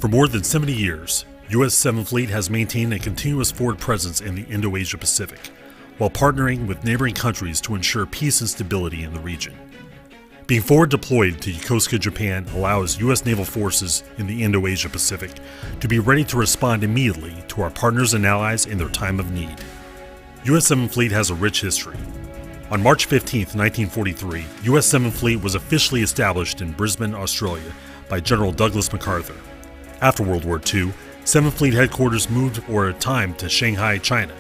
For more than 70 years, U.S. 7th Fleet has maintained a continuous forward presence in the Indo-Asia Pacific, while partnering with neighboring countries to ensure peace and stability in the region. Being forward deployed to Yokosuka, Japan allows U.S. naval forces in the Indo-Asia Pacific to be ready to respond immediately to our partners and allies in their time of need. U.S. 7th Fleet has a rich history. On March 15, 1943, U.S. 7th Fleet was officially established in Brisbane, Australia by General Douglas MacArthur. After World War II, 7th Fleet headquarters moved for a time to Shanghai, China,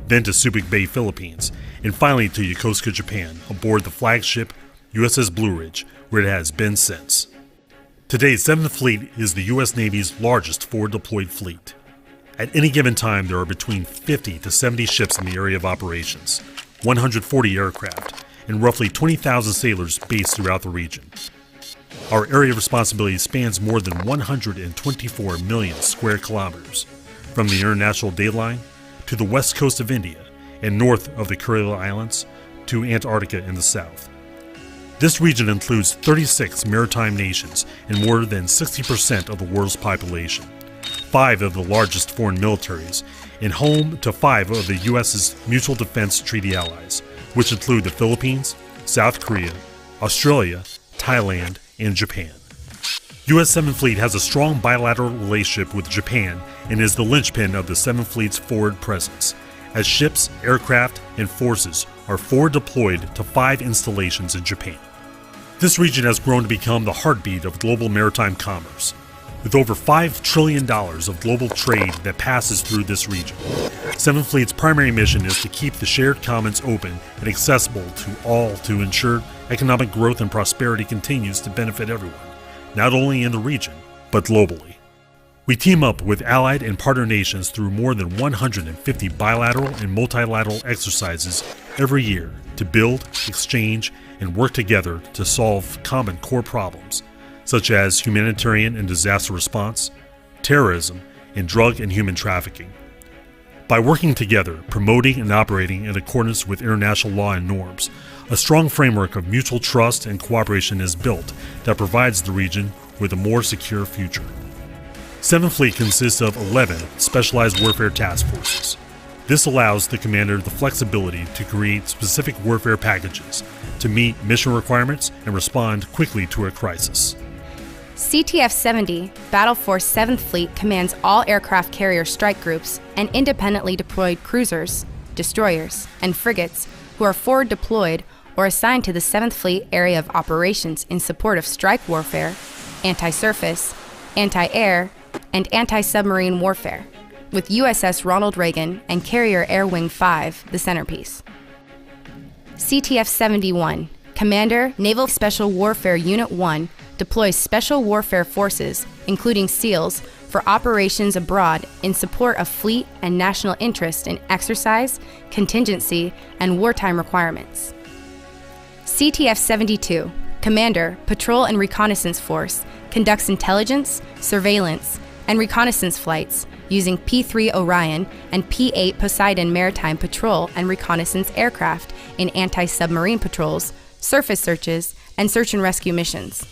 then to Subic Bay, Philippines, and finally to Yokosuka, Japan, aboard the flagship USS Blue Ridge, where it has been since. Today, 7th Fleet is the U.S. Navy's largest forward-deployed fleet. At any given time, there are between 50 to 70 ships in the area of operations, 140 aircraft, and roughly 20,000 sailors based throughout the region. Our area of responsibility spans more than 124 million square kilometers, from the international dateline to the west coast of India and north of the Kuril Islands to Antarctica in the south. This region includes 36 maritime nations and more than 60% of the world's population, 5 of the largest foreign militaries, and home to 5 of the U.S.'s mutual defense treaty allies, which include the Philippines, South Korea, Australia, Thailand, and Japan. U.S. 7th Fleet has a strong bilateral relationship with Japan and is the linchpin of the 7th Fleet's forward presence, as ships, aircraft, and forces are forward deployed to 5 installations in Japan. This region has grown to become the heartbeat of global maritime commerce, with over $5 trillion of global trade that passes through this region. 7th Fleet's primary mission is to keep the shared commons open and accessible to all to ensure economic growth and prosperity continues to benefit everyone, not only in the region, but globally. We team up with allied and partner nations through more than 150 bilateral and multilateral exercises every year to build, exchange, and work together to solve common core problems, such as humanitarian and disaster response, terrorism, and drug and human trafficking. By working together, promoting and operating in accordance with international law and norms, a strong framework of mutual trust and cooperation is built that provides the region with a more secure future. 7th Fleet consists of 11 specialized warfare task forces. This allows the commander the flexibility to create specific warfare packages to meet mission requirements and respond quickly to a crisis. CTF-70, Battle Force 7th Fleet, commands all aircraft carrier strike groups and independently deployed cruisers, destroyers, and frigates who are forward deployed or assigned to the 7th Fleet area of operations in support of strike warfare, anti-surface, anti-air, and anti-submarine warfare, with USS Ronald Reagan and Carrier Air Wing 5 the centerpiece. CTF-71, Commander, Naval Special Warfare Unit 1, deploys Special Warfare Forces, including SEALs, for operations abroad in support of fleet and national interest in exercise, contingency, and wartime requirements. CTF-72, Commander, Patrol and Reconnaissance Force, conducts intelligence, surveillance, and reconnaissance flights using P-3 Orion and P-8 Poseidon maritime patrol and reconnaissance aircraft in anti-submarine patrols, surface searches, and search and rescue missions.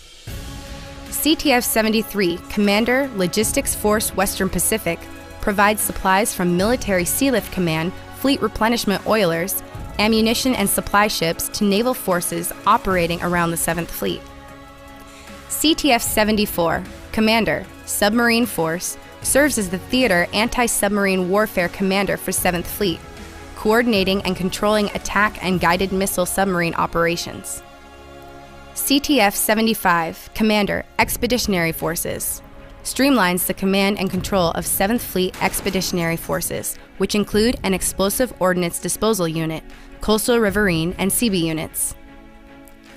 CTF-73, Commander, Logistics Force Western Pacific, provides supplies from Military Sealift Command, Fleet Replenishment Oilers, ammunition and supply ships to naval forces operating around the 7th Fleet. CTF-74, Commander, Submarine Force, serves as the theater anti-submarine warfare commander for 7th Fleet, coordinating and controlling attack and guided missile submarine operations. CTF-75, Commander, Expeditionary Forces, streamlines the command and control of 7th Fleet Expeditionary Forces, which include an explosive ordnance disposal unit, coastal riverine and CB units.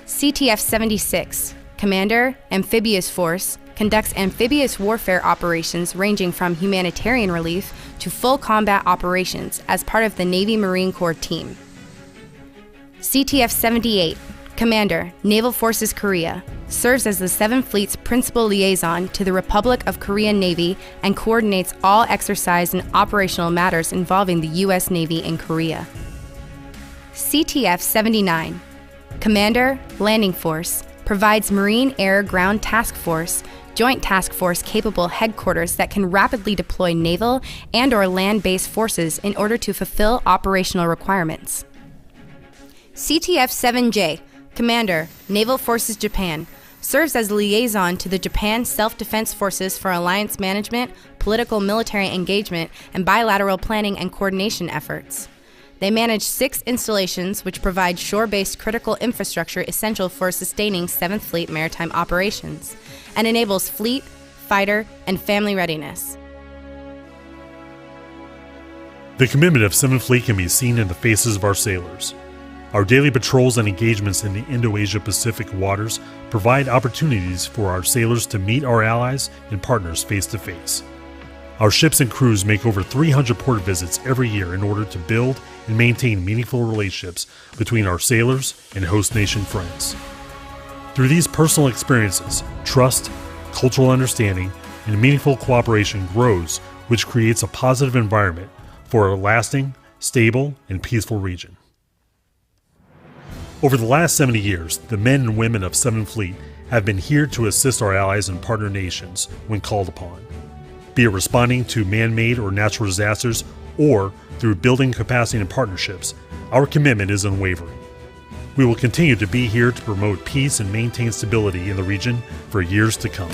CTF-76, Commander, Amphibious Force, conducts amphibious warfare operations ranging from humanitarian relief to full combat operations as part of the Navy Marine Corps team. CTF-78, Commander, Naval Forces Korea, serves as the 7th Fleet's principal liaison to the Republic of Korean Navy and coordinates all exercise and operational matters involving the U.S. Navy in Korea. CTF-79, Commander, Landing Force, provides Marine Air Ground Task Force, Joint Task Force capable headquarters that can rapidly deploy naval and/or land-based forces in order to fulfill operational requirements. CTF-7J, Commander, Naval Forces Japan, serves as liaison to the Japan Self-Defense Forces for alliance management, political military engagement, and bilateral planning and coordination efforts. They manage 6 installations which provide shore-based critical infrastructure essential for sustaining 7th Fleet maritime operations, and enables fleet, fighter, and family readiness. The commitment of 7th Fleet can be seen in the faces of our sailors. Our daily patrols and engagements in the Indo-Asia-Pacific waters provide opportunities for our sailors to meet our allies and partners face to face. Our ships and crews make over 300 port visits every year in order to build and maintain meaningful relationships between our sailors and host nation friends. Through these personal experiences, trust, cultural understanding, and meaningful cooperation grows, which creates a positive environment for a lasting, stable, and peaceful region. Over the last 70 years, the men and women of 7th Fleet have been here to assist our allies and partner nations when called upon, be it responding to man-made or natural disasters or through building capacity and partnerships. Our commitment is unwavering. We will continue to be here to promote peace and maintain stability in the region for years to come.